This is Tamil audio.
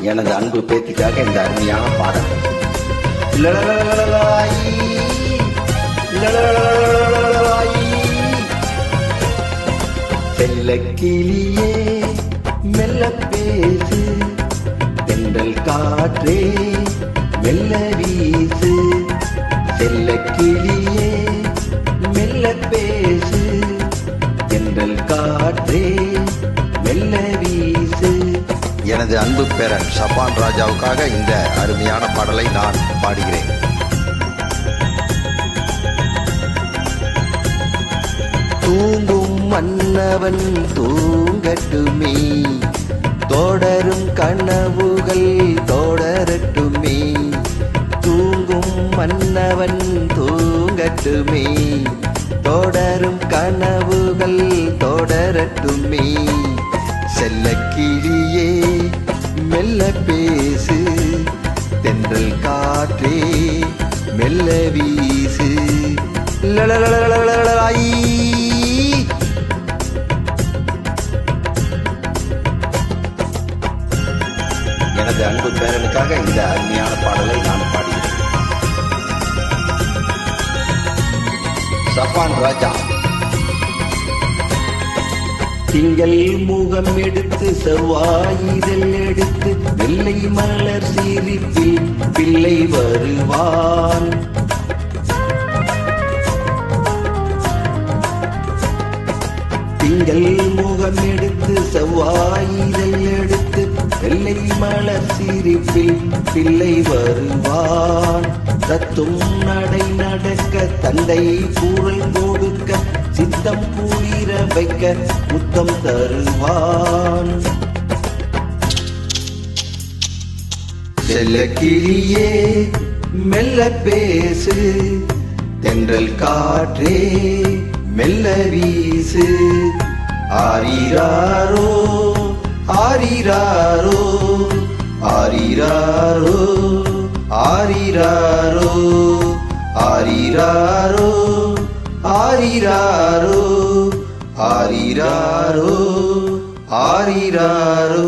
எனது அன்பு பேத்திக்காக இந்த அருமையான பாடல். செல்ல கிளியே மெல்ல பேசு, தென்றல் காற்றே மெல்ல வீசு. செல்ல கிளியே மெல்ல பேசு, தென்றல் காற்றே மெல்ல வீசு. எனது அன்பு பேரன் ஷபான் ராஜாவுக்காக இந்த அருமையான பாடலை நான் பாடுகிறேன். தூங்கும் மன்னவன் தூங்கட்டுமே, தொடரும் கனவுகள் தொடரட்டுமே. தூங்கும் மன்னவன் தூங்கட்டுமே, தொடரும் கனவுகள் தொடரட்டுமே. செல்ல கிளியே மெல்ல பேசு, தென்றல் காற்றே மெல்ல வீசு. எனது அன்பு பேரனுக்காக இந்த அருமையான பாடலை நான் பாடுகிறேன். ஷபான் ராஜா. திங்கள் முகம் எடுத்து செவ்வாயிதழ் எடுத்து வெள்ளை மலர் சிரிப்பில் பிள்ளை வருவான். திங்கள் முகம் எடுத்து செவ்வாயிதழ் எடுத்து வெள்ளை மலர் சிரிப்பில் பிள்ளை வருவான். தத்தும் நடை நடக்க தந்தை குரல் கொடுக்க சித்தம் குளிர வைக்க முத்தம் தருவான். செல்ல கிளியே மெல்ல பேசு, தென்றல் காற்றே மெல்ல வீசு. ஆரிராரோ ஆரிராரோ ஆரிராரோ ஆரிராரோ ஆரிராரோ ஆரிராரோ ஆரிராரோ ஆரிராரோ.